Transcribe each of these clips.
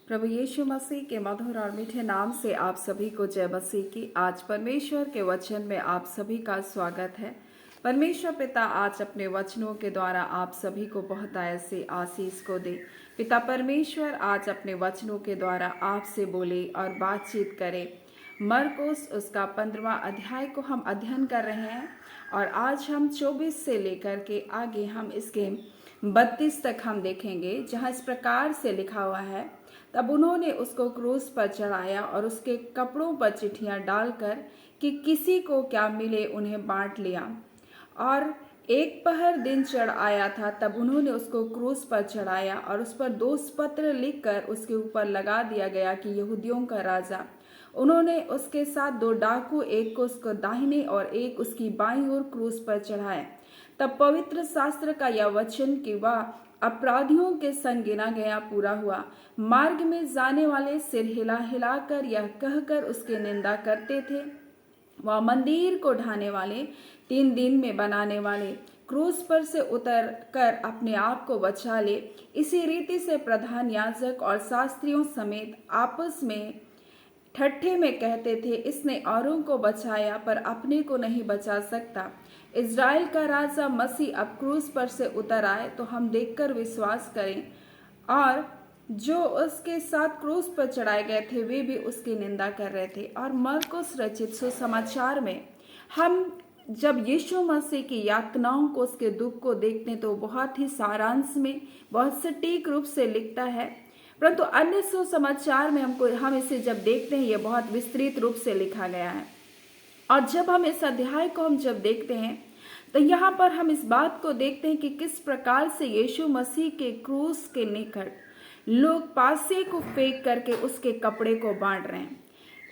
प्रभु यीशु मसीह के मधुर और मीठे नाम से आप सभी को जय मसीह की। आज परमेश्वर के वचन में आप सभी का स्वागत है। परमेश्वर पिता आज अपने वचनों के द्वारा आप सभी को बहुत ऐसे आशीष को दे। पिता परमेश्वर आज अपने वचनों के द्वारा आपसे बोले और बातचीत करे। मरकुस उसका 15वां अध्याय को हम अध्ययन कर रहे हैं और आज हम 24 से लेकर के आगे हम इसके 32 तक हम देखेंगे, जहाँ इस प्रकार से लिखा हुआ है, तब उन्होंने उसको क्रूस पर चढ़ाया और उसके कपड़ों पर चिट्ठियां डालकर कि किसी को क्या मिले उन्हें बांट लिया। और एक पहर दिन चढ़ आया था, तब उन्होंने उसको क्रूस पर चढ़ाया और उस पर 2 पत्र लिखकर उसके ऊपर लगा दिया गया कि यहूदियों का राजा। उन्होंने उसके साथ 2 डाकू, एक को उसको दाहिने और एक उसकी बाईं ओर क्रूस पर चढ़ाए। तब पवित्र शास्त्र का यह वचन कि वह अपराधियों के संग गिना गया पूरा हुआ। मार्ग में जाने वाले सिर हिला हिलाकर यह कहकर उसकी निंदा करते थे, वह मंदिर को ढाने वाले, 3 दिन में बनाने वाले, क्रूस पर से उतर कर अपने आप को बचा ले। इसी रीति से प्रधान याजक और शास्त्रियों समेत आपस में ठट्ठे में कहते थे, इसने औरों को बचाया पर अपने को नहीं बचा सकता। इज़राइल का राजा मसीह अब क्रूस पर से उतर आए तो हम देखकर विश्वास करें। और जो उसके साथ क्रूस पर चढ़ाए गए थे वे भी उसकी निंदा कर रहे थे। और मरकुस रचित सुसमाचार में हम जब यीशु मसीह की यातनाओं को, उसके दुख को देखते हैं तो बहुत ही सारांश में, बहुत सटीक रूप से लिखता है। परंतु अन्य सुसमाचार में हम इसे जब देखते हैं, ये बहुत विस्तृत रूप से लिखा गया है। और जब हम इस अध्याय को जब देखते हैं तो यहाँ पर हम इस बात को देखते हैं कि किस प्रकार से यीशु मसीह के क्रूस के निकट लोग पासे को फेंक करके उसके कपड़े को बांट रहे हैं।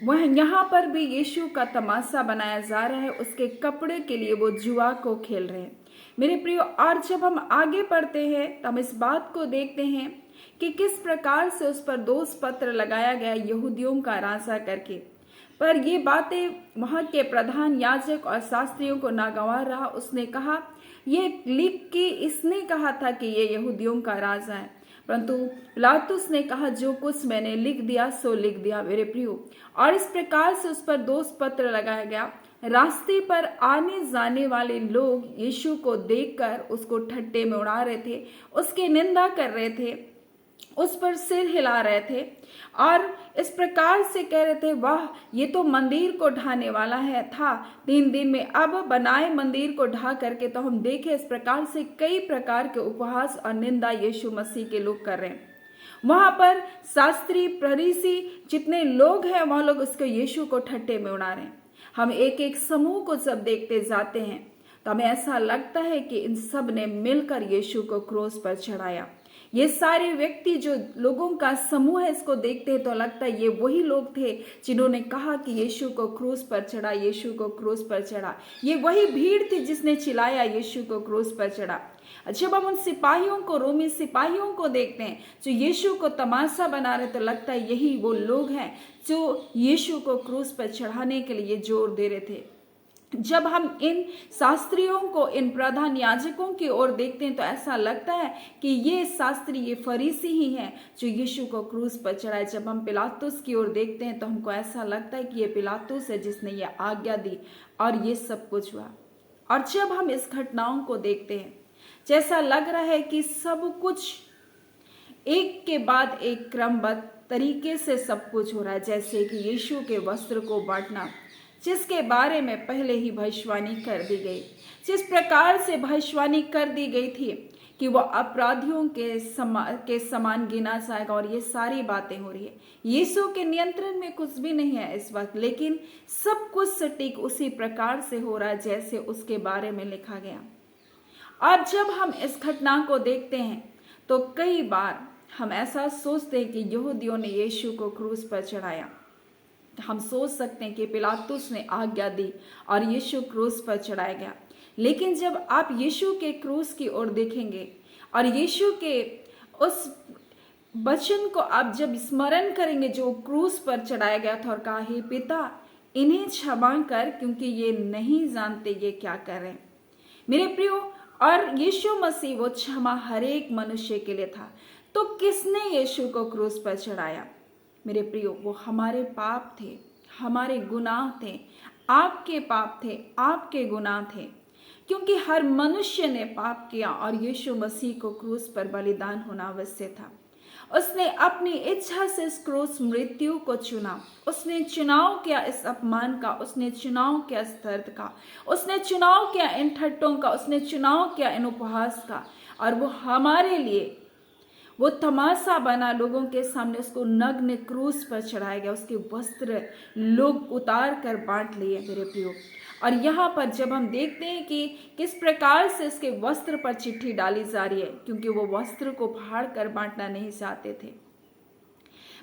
वह यहाँ पर भी यीशु का तमाशा बनाया जा रहा है, उसके कपड़े के लिए वो जुआ को खेल रहे हैं मेरे प्रियो। और जब हम आगे बढ़ते हैं तो हम इस बात को देखते हैं कि किस प्रकार से उस पर 2 पत्र लगाया गया यहूदियों का राजा करके। पर ये बातें वहाँ के प्रधान याजक और शास्त्रियों को नागवार रहा। उसने कहा, ये लिख के इसने कहा था कि ये यहूदियों का राजा है, परंतु पिलातुस ने कहा जो कुछ मैंने लिख दिया सो लिख दिया मेरे प्रियो। और इस प्रकार से उस पर 2 पत्र लगाया गया। रास्ते पर आने जाने वाले लोग यीशु को देखकर उसको ठट्टे में उड़ा रहे थे, उसकी निंदा कर रहे थे, उस पर सिर हिला रहे थे और इस प्रकार से कह रहे थे, वाह ये तो मंदिर को ढाने वाला है था 3 दिन में, अब बनाए मंदिर को ढा करके। तो हम देखें इस प्रकार से कई प्रकार के उपहास और निंदा यीशु मसीह के लोग कर रहे हैं। वहां पर शास्त्री, फरीसी जितने लोग हैं वह लोग उसको यीशु को ठट्टे में उड़ा रहे हैं। हम एक एक समूह को जब देखते जाते हैं तो हमें ऐसा लगता है कि इन सब ने मिलकर यीशु को क्रूस पर चढ़ाया। ये सारे व्यक्ति जो लोगों का समूह है, इसको देखते हैं तो लगता है ये वही लोग थे जिन्होंने कहा कि यीशु को क्रूस पर चढ़ा, यीशु को क्रूस पर चढ़ा। ये वही भीड़ थी जिसने चिल्लाया यीशु को क्रूस पर चढ़ा। जब हम उन सिपाहियों को, रोमी सिपाहियों को देखते हैं जो यीशु को तमाशा बना रहे, तो लगता है यही वो लोग हैं जो यीशु को क्रूस पर चढ़ाने के लिए जोर दे रहे थे। जब हम इन शास्त्रियों को, इन प्रधान याजकों की ओर देखते हैं तो ऐसा लगता है कि ये शास्त्री, ये फरीसी ही हैं जो यीशु को क्रूस पर चढ़ाए। जब हम पिलातुस की ओर देखते हैं तो हमको ऐसा लगता है कि ये पिलातुस है जिसने ये आज्ञा दी और ये सब कुछ हुआ। और जब हम इस घटनाओं को देखते हैं, जैसा लग रहा है कि सब कुछ एक के बाद एक क्रमबद्ध तरीके से सब कुछ हो रहा है। जैसे कि यीशु के वस्त्र को बांटना, जिसके बारे में पहले ही भविष्यवाणी कर दी गई, जिस प्रकार से भविष्यवाणी कर दी गई थी कि वह अपराधियों के समान गिना जाएगा। और ये सारी बातें हो रही है। यीशु के नियंत्रण में कुछ भी नहीं है इस वक्त, लेकिन सब कुछ सटीक उसी प्रकार से हो रहा है जैसे उसके बारे में लिखा गया। और जब हम इस घटना को देखते हैं तो कई बार हम ऐसा सोचते हैं कि यहूदियों ने यीशु को क्रूस पर चढ़ाया। हम सोच सकते हैं कि पिलातुस ने आज्ञा दी और यीशु क्रूस पर चढ़ाया गया। लेकिन जब आप यीशु के क्रूस की ओर देखेंगे और यीशु के उस वचन को आप जब स्मरण करेंगे जो क्रूस पर चढ़ाया गया था और कहा, हे पिता इन्हें क्षमा कर क्योंकि ये नहीं जानते ये क्या कर रहे हैं। मेरे प्रियो, और यीशु मसीह वो क्षमा हर एक मनुष्य के लिए था। तो किसने यीशु को क्रूस पर चढ़ाया? मेरे प्रियो, वो हमारे पाप थे, हमारे गुनाह थे, आपके पाप थे, आपके गुनाह थे, क्योंकि हर मनुष्य ने पाप किया और यीशु मसीह को क्रूस पर बलिदान होना अवश्य था। उसने अपनी इच्छा से इस क्रूस मृत्यु को चुना। उसने चुनाव किया इस अपमान का, उसने चुनाव किया इस दर्द का, उसने चुनाव किया इन ठट्टों का, उसने चुनाव किया इन उपहास का, और वो हमारे लिए वो तमाशा बना। लोगों के सामने उसको नग्न क्रूस पर चढ़ाया गया, उसके वस्त्र लोग उतार कर बांट लिए मेरे प्रियो। और यहाँ पर जब हम देखते हैं कि किस प्रकार से इसके वस्त्र पर चिट्ठी डाली जा रही है, क्योंकि वो वस्त्र को फाड़ कर बांटना नहीं चाहते थे,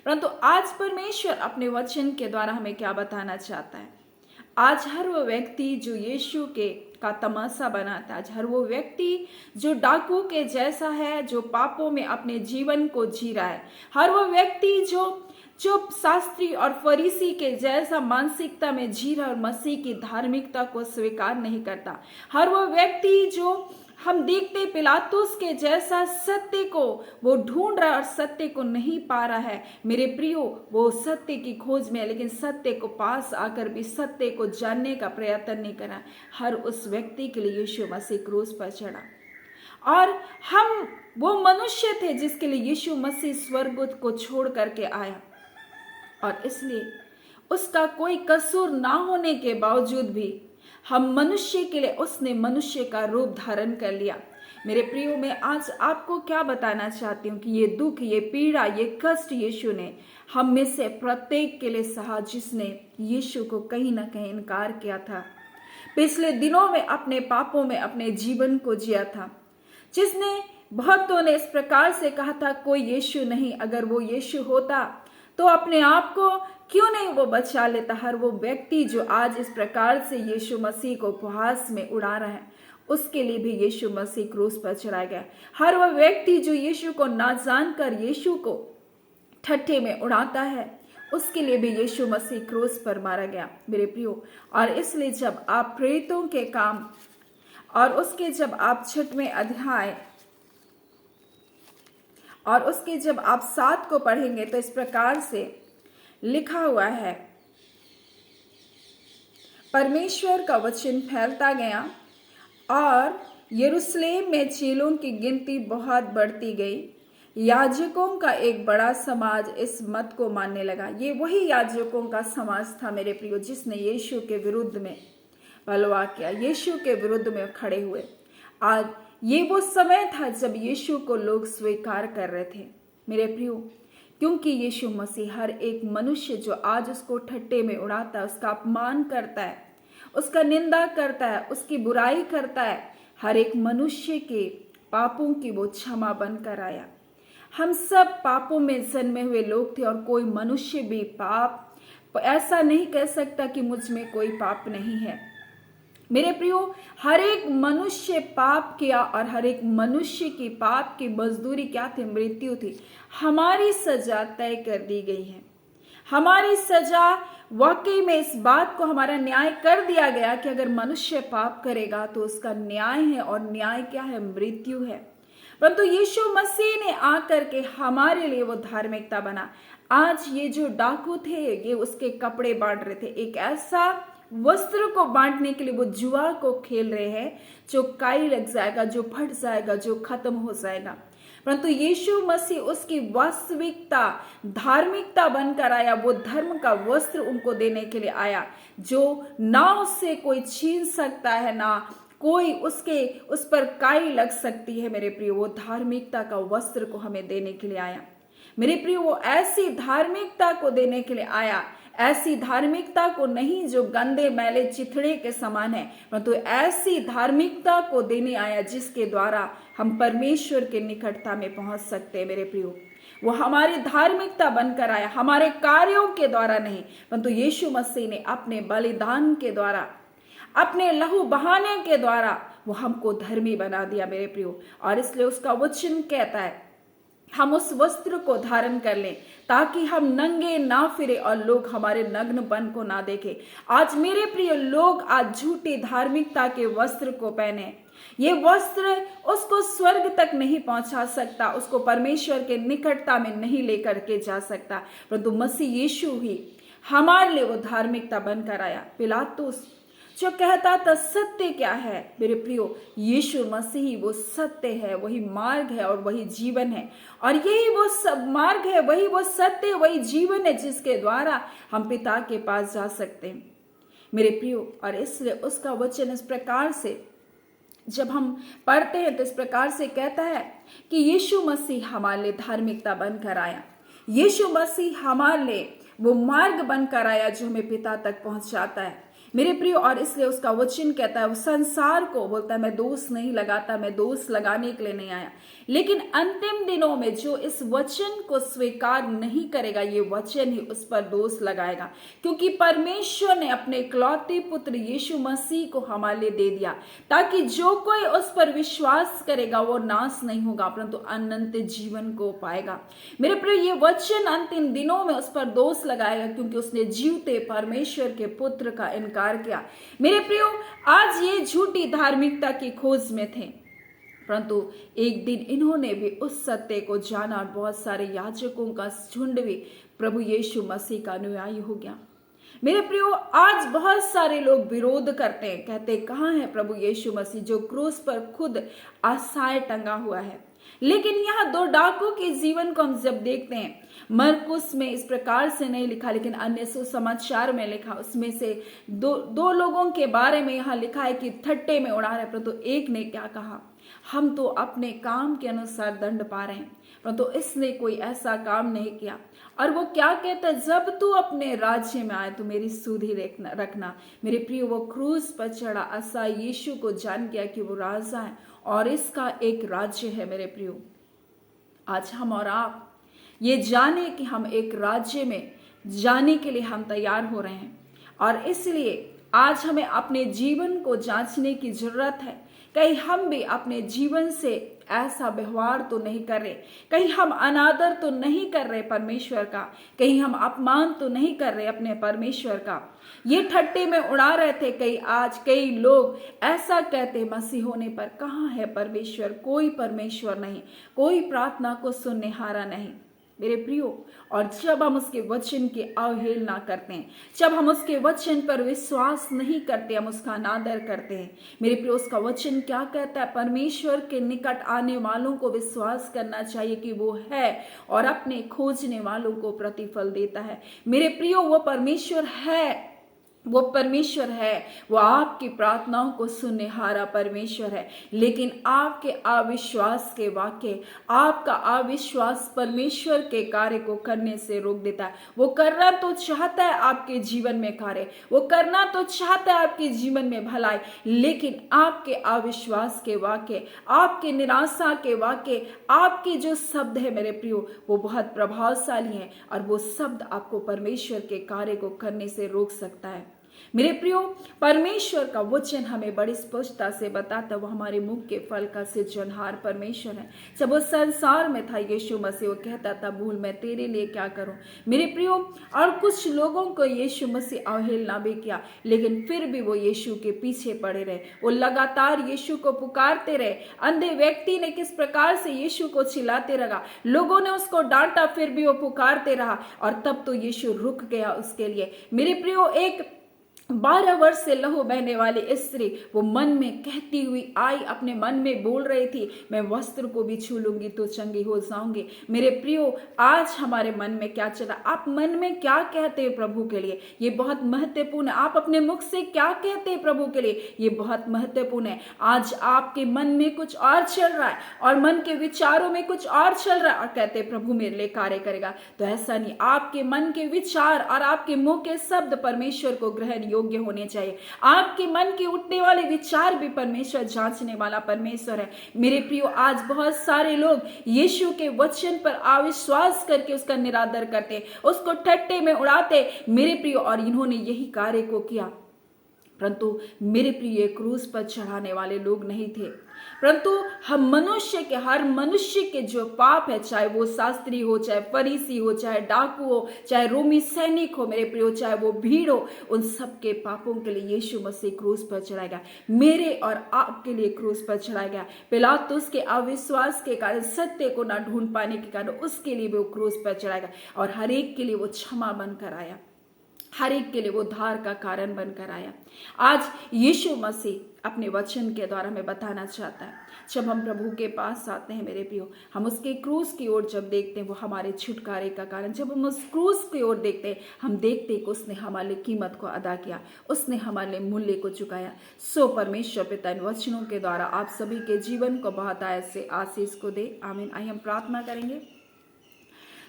परंतु आज परमेश्वर अपने वचन के द्वारा हमें क्या बताना चाहता है। आज हर वो व्यक्ति जो यीशु के का तमाशा बनाता है, आज हर वो व्यक्ति जो डाकू के जैसा है, जो पापों में अपने जीवन को जी रहा है, हर वो व्यक्ति जो शास्त्री और फरीसी के जैसा मानसिकता में जी रहा और मसीह की धार्मिकता को स्वीकार नहीं करता, हर वो व्यक्ति जो हम देखते पिलातुस के जैसा सत्य को वो ढूंढ रहा और सत्य को नहीं पा रहा है, मेरे प्रियो, वो सत्य की खोज में है, लेकिन सत्य को पास आकर भी सत्य को जानने का प्रयत्न नहीं करा। हर उस व्यक्ति के लिए यीशु मसीह क्रूस पर चढ़ा, और हम वो मनुष्य थे जिसके लिए यीशु मसीह स्वर्ग को छोड़ करके आया, और इसलिए उसका कोई कसूर ना होने के बावजूद भी हम मनुष्य के लिए उसने मनुष्य का रूप धारण कर लिया। मेरे प्रियो, मैं आज आपको क्या बताना चाहती हूँ कि ये दुख, ये पीड़ा, ये कष्ट यीशु ने हम में से प्रत्येक के लिए सहा, जिसने यीशु को कहीं ना कहीं इनकार किया था, पिछले दिनों में अपने पापों में अपने जीवन को जिया था, जिसने बहुतों ने इस प्रकार से कहा था कोई यीशु नहीं, अगर वो यीशु होता तो अपने आप को क्यों नहीं वो बचा लेता। हर वो व्यक्ति जो आज इस प्रकार से यीशु मसीह को उपहास में उड़ा रहा है, उसके लिए भी यीशु मसीह क्रूस पर चढ़ाया गया। हर वो व्यक्ति जो यीशु को ना जानकर यीशु को ठट्ठे में उड़ाता है, उसके लिए भी यीशु मसीह क्रूस पर मारा गया मेरे प्रियो। और इसलिए जब आप प्रेरितों के काम और उसके जब आप 6वें अध्याय और उसके जब आप 7 को पढ़ेंगे तो इस प्रकार से लिखा हुआ है, परमेश्वर का वचन फैलता गया और यरूशलेम में चेलों की गिनती बहुत बढ़ती गई। याजकों का एक बड़ा समाज इस मत को मानने लगा। ये वही याजकों का समाज था मेरे प्रियो, जिसने यीशु के विरुद्ध में बलवा किया, यीशु के विरुद्ध में खड़े हुए। आज ये वो समय था जब यीशु को लोग स्वीकार कर रहे थे मेरे प्रियो, क्योंकि यीशु मसीह हर एक मनुष्य जो आज उसको ठट्टे में उड़ाता है, उसका अपमान करता है, उसका निंदा करता है, उसकी बुराई करता है, हर एक मनुष्य के पापों की वो क्षमा बनकर आया। हम सब पापों में जन्मे हुए लोग थे और कोई मनुष्य भी पाप ऐसा नहीं कह सकता कि मुझ में कोई पाप नहीं है मेरे प्रियो। हर एक मनुष्य पाप किया और हर एक मनुष्य की पाप की मजदूरी क्या थी? मृत्यु थी। हमारी सजा तय कर दी गई है। हमारी सजा वाकई में इस बात को हमारा न्याय कर दिया गया कि अगर मनुष्य पाप करेगा तो उसका न्याय है, और न्याय क्या है? मृत्यु है। परंतु यीशु मसीह ने आकर के हमारे लिए वो धार्मिकता बना। आज ये जो डाकू थे, ये उसके कपड़े बांट रहे थे, एक ऐसा वस्त्र को बांटने के लिए वो जुआ को खेल रहे हैं जो काई लग जाएगा, जो फट जाएगा, जो खत्म हो जाएगा। परंतु यीशु मसीह उसकी वास्तविकता धार्मिकता बनकर आया। वो धर्म का वस्त्र उनको देने के लिए आया, जो ना उससे कोई छीन सकता है, ना कोई उस पर काई लग सकती है मेरे प्रियो। वो धार्मिकता का वस्त्र को हमें देने के लिए आया मेरे प्रियो। वो ऐसी धार्मिकता को देने के लिए आया, ऐसी धार्मिकता को नहीं जो गंदे मैले चिथड़े के समान है, परंतु ऐसी धार्मिकता को देने आया जिसके द्वारा हम परमेश्वर के निकटता में पहुंच सकते हैं मेरे प्रियो। वो हमारी धार्मिकता बनकर आया, हमारे कार्यों के द्वारा नहीं, परंतु यीशु मसीह ने अपने बलिदान के द्वारा, अपने लहू बहाने के द्वारा वो हमको धर्मी बना दिया मेरे प्रियो। और इसलिए उसका वचन कहता है हम उस वस्त्र को धारण कर लें ताकि हम नंगे ना फिरे और लोग हमारे नग्नपन को ना देखें। आज मेरे प्रिय लोग आज झूठी धार्मिकता के वस्त्र को पहने। ये वस्त्र उसको स्वर्ग तक नहीं पहुंचा सकता, उसको परमेश्वर के निकटता में नहीं लेकर के जा सकता, परंतु मसीह यीशु ही हमारे लिए वो धार्मिकता बनकर आया। पिलातुस जो कहता था सत्य क्या है, मेरे प्रियो यीशु मसीह वो सत्य है, वही मार्ग है और वही जीवन है, और यही वो सब मार्ग है, वही वो सत्य, वही जीवन है जिसके द्वारा हम पिता के पास जा सकते हैं मेरे प्रियो। और इसलिए उसका वचन इस प्रकार से जब हम पढ़ते हैं तो इस प्रकार से कहता है कि यीशु मसीह हमारे लिए धार्मिकता बनकर आया, यीशु मसीह हमारे लिए वो मार्ग बनकर आया जो हमें पिता तक पहुंचाता है मेरे प्रियो। और इसलिए उसका वचन कहता है, वो संसार को बोलता है मैं दोष नहीं लगाता, मैं दोष लगाने के लिए नहीं आया, लेकिन अंतिम दिनों में जो इस वचन को स्वीकार नहीं करेगा ये वचन ही उस पर दोष लगाएगा, क्योंकि परमेश्वर ने अपने इकलौते पुत्र यीशु मसीह को हमारे लिए दे दिया ताकि जो कोई उस पर विश्वास करेगा वो नाश नहीं होगा परंतु अनंत जीवन को पाएगा मेरे प्रियो। ये वचन अंतिम दिनों में उस पर दोष लगाएगा क्योंकि उसने जीवते परमेश्वर के पुत्र का इनकार किया मेरे प्रियो। आज ये झूठी धार्मिकता की खोज में थे, परंतु एक दिन इन्होंने भी उस सत्य को जाना और बहुत सारे याजकों का झुंड भी प्रभु यीशु मसीह का अनुयायी हो गया मेरे प्रियो। आज बहुत सारे लोग विरोध करते हैं, कहते कहाँ है प्रभु यीशु मसीह जो क्रूस पर खुद असहाय टंगा हुआ है। लेकिन यहाँ दो डाकुओं के जीवन को हम जब देखते हैं, मरकुस में इस प्रकार से नहीं लिखा लेकिन अन्य सुसमाचार में लिखा, उसमें से दो लोगों के बारे में यहाँ लिखा है कि ठट्टे में उड़ा रहे, परंतु एक ने क्या कहा, हम तो अपने काम के अनुसार दंड पा रहे हैं, परंतु इसने कोई ऐसा काम नहीं किया। और वो क्या कहता, जब तू अपने राज्य में आए तो मेरी सुधि रखना मेरे प्रियो। वो क्रूस पर चढ़ा असहाय यीशु को जान गया कि वो राजा है और इसका एक राज्य है मेरे प्रियो। आज हम और आप ये जाने कि हम एक राज्य में जाने के लिए हम तैयार हो रहे हैं, और इसलिए आज हमें अपने जीवन को जांचने की जरूरत है। कहीं हम भी अपने जीवन से ऐसा व्यवहार तो नहीं कर रहे, कहीं हम अनादर तो नहीं कर रहे परमेश्वर का, कहीं हम अपमान तो नहीं कर रहे अपने परमेश्वर का। ये ठट्टे में उड़ा रहे थे कई लोग ऐसा कहते मसीह होने पर, कहाँ है परमेश्वर, कोई परमेश्वर नहीं, कोई प्रार्थना को सुनने हारा नहीं मेरे प्रियो। और जब हम उसके वचन की अवहेलना करते हैं, जब हम उसके वचन पर विश्वास नहीं करते, हम उसका अनादर करते हैं मेरे प्रियो। उसका वचन क्या कहता है, परमेश्वर के निकट आने वालों को विश्वास करना चाहिए कि वो है और अपने खोजने वालों को प्रतिफल देता है मेरे प्रियो। वो परमेश्वर है, वो परमेश्वर है, वो आपकी प्रार्थनाओं को सुनने हारा परमेश्वर है, लेकिन आपके अविश्वास के वाक्य, आपका अविश्वास परमेश्वर के कार्य को करने से रोक देता है। वो करना तो चाहता है आपके जीवन में कार्य, वो करना तो चाहता है आपके जीवन में भलाई, लेकिन आपके अविश्वास के वाक्य, आपके निराशा के वाक्य, आपके जो शब्द है मेरे प्रियो वो बहुत प्रभावशाली हैं और वो शब्द आपको परमेश्वर के कार्य को करने से रोक सकता है मेरे प्रियो। परमेश्वर का वचन हमें बड़ी स्पष्टता से बताता, वो हमारे मुख के फल का सृजनहार परमेश्वर है। जब वो संसार में था यीशु मसीह, वो कहता था भूल मैं तेरे लिए क्या करूं मेरे प्रियो। और कुछ लोगों को यीशु मसीह अवहेलना भी किया, लेकिन फिर भी वो यीशु के पीछे पड़े रहे, वो लगातार यीशु को पुकारते रहे। अंधे व्यक्ति ने किस प्रकार से यीशु को चिल्लाते रहा, लोगों ने उसको डांटा, फिर भी वो पुकारते रहा, और तब तो यीशु रुक गया उसके लिए मेरे प्रियो। एक 12 वर्ष से लहू बहने वाली स्त्री वो मन में कहती हुई आई, अपने मन में बोल रही थी मैं वस्त्र को भी छू लूंगी तो चंगी हो जाऊंगी मेरे प्रियो। आज हमारे मन में क्या चला, आप मन में क्या कहते हैं प्रभु के लिए, ये बहुत महत्वपूर्ण है। आप अपने मुख से क्या कहते हैं प्रभु के लिए, ये बहुत महत्वपूर्ण है। आज आपके मन में कुछ और चल रहा है और मन के विचारों में कुछ और चल रहा है, और कहते प्रभु मेरे लिए कार्य करेगा, तो ऐसा नहीं। आपके मन के विचार और आपके मुंह के शब्द परमेश्वर को ग्रहण योग्य होने चाहिए। आपके मन के उठने वाले विचार भी परमेश्वर जांचने वाला परमेश्वर है मेरे प्रियो। आज बहुत सारे लोग यीशु के वचन पर अविश्वास करके उसका निरादर करते, उसको ठट्टे में उड़ाते मेरे प्रियो, और इन्होंने यही कार्य को किया। परंतु मेरे प्रिय क्रूस पर चढ़ाने वाले लोग नहीं थे परंतु हम मनुष्य के, हर मनुष्य के जो पाप है, चाहे वो शास्त्री हो, चाहे फरीसी हो, चाहे डाकू हो, चाहे रोमी सैनिक हो मेरे प्रियो, चाहे वो भीड़ हो, उन सब के पापों के लिए यीशु मसीह क्रूस पर चढ़ाया गया। मेरे और आपके लिए क्रूस पर चढ़ाया गया। पिलातुस के अविश्वास के कारण, सत्य को ना ढूंढ पाने के कारण उसके लिए वो क्रूस पर चढ़ाया गया और हर एक के लिए वो क्षमा बनकर आया, हर एक के लिए वो उद्धार का कारण बनकर आया। आज यीशु मसीह अपने वचन के द्वारा हमें बताना चाहता है, जब हम प्रभु के पास आते हैं मेरे प्रियो, हम उसके क्रूस की ओर जब देखते हैं, वो हमारे छुटकारे का कारण। जब हम उस क्रूस की ओर देखते हैं, हम देखते हैं कि उसने हमारे लिए कीमत को अदा किया, उसने हमारे लिए मूल्य को चुकाया। सो परमेश्वर पिता इन वचनों के द्वारा आप सभी के जीवन को बहुत ऐसे आशीष को दे। आमीन। आइए हम प्रार्थना करेंगे।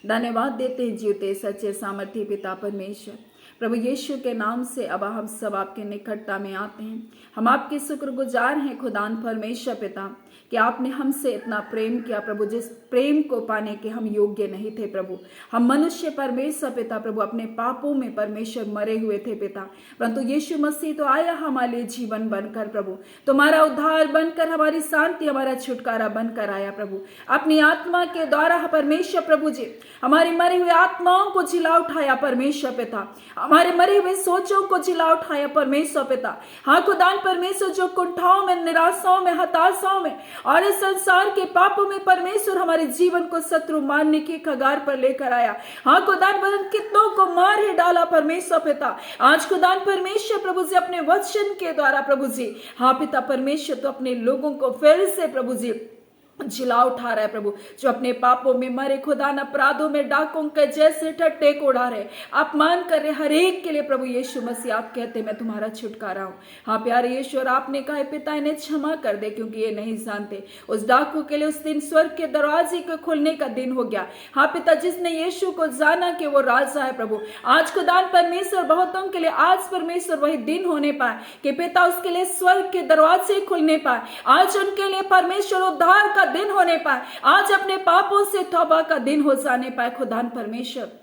धन्यवाद देते हैं जीवते सच्चे सामर्थ्य पिता परमेश्वर, प्रभु यीशु के नाम से अब हम सब आपके निकटता में आते हैं। हम आपके शुक्रगुजार हैं खुदान परमेश्वर पिता कि आपने हमसे इतना प्रेम किया प्रभु, जिस प्रेम को पाने के हम योग्य नहीं थे प्रभु। हम मनुष्य परमेश्वर पिता प्रभु अपने पापों में परमेश्वर मरे हुए थे पिता, परंतु यीशु मसीह तो आया हमारे लिए जीवन बनकर प्रभु, तुम्हारा उद्धार बनकर, हमारी शांति, हमारा छुटकारा बनकर आया प्रभु। अपनी आत्मा के द्वारा परमेश्वर प्रभु जी हमारी मरी हुई आत्माओं को जिला उठाया परमेश्वर पिता, हमारे मरे हुए सोचों को जिला उठाया परमेश्वर पिता। हाँ खुदान परमेश्वर, जो कुंठाओं में, निराशाओं में, हताशाओं में और इस संसार के पापों में परमेश्वर हमारे जीवन को शत्रु मारने की कगार पर लेकर आया। हाँ खुदान बदन कितनों को मार ही डाला परमेश्वर पिता। आज खुदान परमेश्वर प्रभु जी अपने वचन के द्वारा प्रभु जी, हाँ पिता परमेश्वर, तो अपने लोगों को फिर से प्रभु जी जिला उठा रहा है प्रभु, जो अपने पापों में मरे, खुदान अपराधों में डाकों के जैसे ठट्टे को उड़ा रहे, अपमान कर रहे, हर एक के लिए प्रभु यीशु मसीह आप कहते मैं तुम्हारा छुटकारा हूं। हाँ प्यारे यीशु, और आपने कहा पिता इन्हें क्षमा कर दे क्योंकि ये नहीं जानते। उस डाकू के लिए उस दिन स्वर्ग के दरवाजे के खुलने का दिन हो गया। हाँ पिता, जिसने यीशु को जाना कि वो राजा है प्रभु, आज खुदान परमेश्वर बहुतों के लिए आज परमेश्वर वही दिन होने पाए कि पिता उसके लिए स्वर्ग के दरवाजे खुलने पाए, आज उनके लिए परमेश्वर उद्धार का दिन होने पाए, आज अपने पापों से तौबा का दिन हो जाने पाए। खुदान परमेश्वर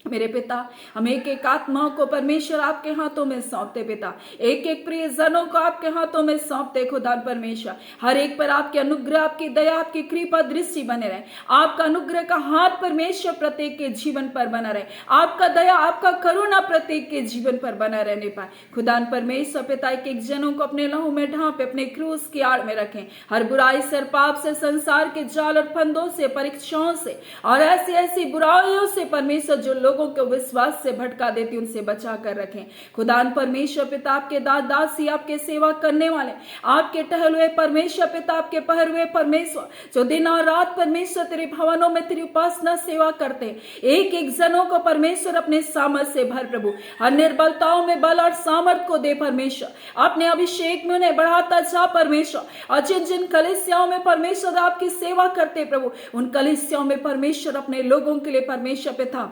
मेरे पिता, हम एक एक आत्माओं को परमेश्वर आपके हाथों में सौंपते पिता, एक एक प्रिय जनों को आपके हाथों में सौंपते खुदान परमेश्वर। हर एक पर आपके अनुग्रह, आपकी दया, आपकी कृपा दृष्टि बने रहे। आपका अनुग्रह का हाथ परमेश्वर प्रत्येक के जीवन पर बना रहे, आपका दया, आपका करुणा प्रत्येक के जीवन पर बना रहने पाए। खुदान परमेश्वर पिता, एक एक जनों को अपने लहू में ढांपे, अपने क्रूस की आड़ में रखें। हर बुराई से, पाप से, संसार के जाल और फंदों से, परीक्षाओं से और ऐसी ऐसी बुराइयों से परमेश्वर जो लोगों को विश्वास से भटका देती, उनसे बचा कर रखें। खुदान परमेश्वर पिता, आपके दास दासी, आपके सेवा करने वाले, आपके टहलुए परमेश्वर पिता, आपके पहरुए परमेश्वर, जो दिन और रात परमेश्वर तेरे भवनों में तेरी उपासना सेवा करते, एक एक जनों को परमेश्वर अपने सामर्थ से भर प्रभु। हर निर्बलताओं में बल और सामर्थ को दे परमेश्वर, अपने अभिषेक में उन्हें बढ़ाता जा परमेश्वर। और जिन जिन कलीसियाओं में परमेश्वर आपकी सेवा करते प्रभु, उन कलीसियाओं में परमेश्वर अपने लोगों के लिए परमेश्वर पिता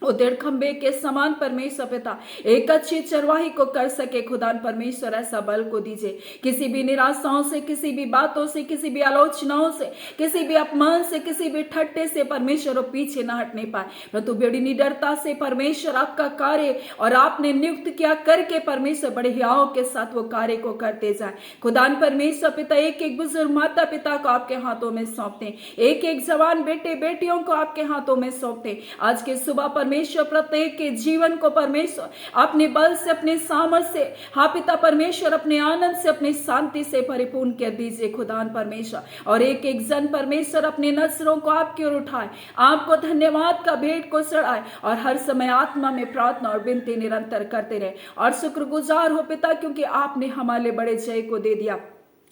वो 1.5 खंबे के समान परमेश्वर पिता एक अच्छी चरवाही को कर सके। खुदान परमेश्वर ऐसा बल को दीजिए, किसी भी निराशाओं से, किसी भी बातों से, किसी भी आलोचनाओं से, किसी भी अपमान से, किसी भी ठट्टे से परमेश्वर पीछे ना हटने पाए, परंतु बड़ी निडरता से परमेश्वर आपका कार्य और आपने नियुक्त किया करके परमेश्वर बड़े हियाव के साथ वो कार्य को करते जाए। खुदान परमेश्वर पिता, एक एक बुजुर्ग माता पिता को आपके हाथों में सौंपते, एक एक जवान बेटे बेटियों को आपके हाथों में सौंपते। आज के सुबह परमेश्वर प्रत्येक के जीवन को परमेश्वर अपने बल से, अपने सामर्थ्य से, हाँ पिता परमेश्वर अपने आनंद से, अपनी शांति से परिपूर्ण कर दीजिए खुदान परमेश्वर। और एक एक जन परमेश्वर अपने नजरों को आपकी ओर उठाए, आपको धन्यवाद का भेंट को चढ़ाए और हर समय आत्मा में प्रार्थना और विनती निरंतर करते रहे और शुक्रगुजार हो पिता, क्योंकि आपने हमारे बड़े जय को दे दिया,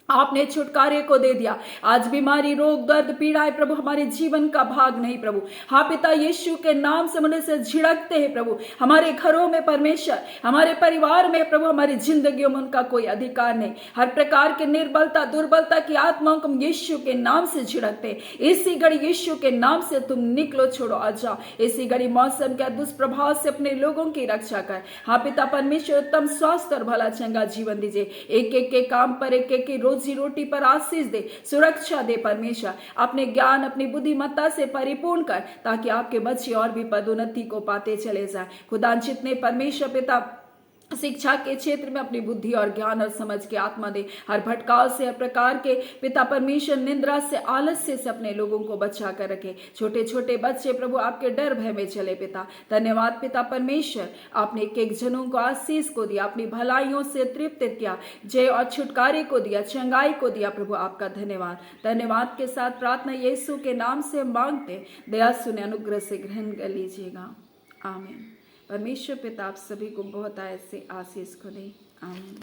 आपने छुटकारे को दे दिया। आज बीमारी, रोग, दर्द, पीड़ाएं प्रभु हमारे जीवन का भाग नहीं प्रभु। हाँ पिता, यीशु के नाम से मुझे से झिड़कते हैं प्रभु, हमारे घरों में परमेश्वर, हमारे परिवार में प्रभु, हमारी जिंदगियों में उनका कोई अधिकार नहीं। हर प्रकार के निर्बलता, दुर्बलता की आत्माओं को यीशु के नाम से झिड़कते। इसी घड़ी यीशु के नाम से तुम निकलो, छोड़ो, आ जाओ। इसी घड़ी मौसम के दुष्प्रभाव से अपने लोगों की रक्षा कर। हाँ पिता परमेश्वर, उत्तम स्वास्थ्य और भला चंगा जीवन दीजिए। एक एक के काम पर, एक एक की रोजी रोटी पर आशीष दे, सुरक्षा दे परमेश्वर। अपने ज्ञान, अपनी बुद्धिमत्ता से परिपूर्ण कर, ताकि आपके बच्चे और भी पदोन्नति को पाते चले जाए। खुदा जितने परमेश्वर पिता शिक्षा के क्षेत्र में अपनी बुद्धि और ज्ञान और समझ के आत्मा दे। हर भटकाव से, हर प्रकार के पिता परमेश्वर निंद्रा से, आलस्य से अपने लोगों को बचा कर रखे। छोटे छोटे बच्चे प्रभु आपके डर भय में चले पिता। धन्यवाद पिता परमेश्वर, आपने एक एक जनों को आशीष को दिया, अपनी भलाइयों से तृप्त किया, जय और छुटकारे को दिया, चंगाई को दिया। प्रभु आपका धन्यवाद। धन्यवाद के साथ प्रार्थना यीशु के नाम से मांगते, दया सुने, अनुग्रह से ग्रहण कर लीजिएगा। आमीन। परमेश्वर पिता आप सभी को बहुत ऐसे आशीष को दे। आमीन।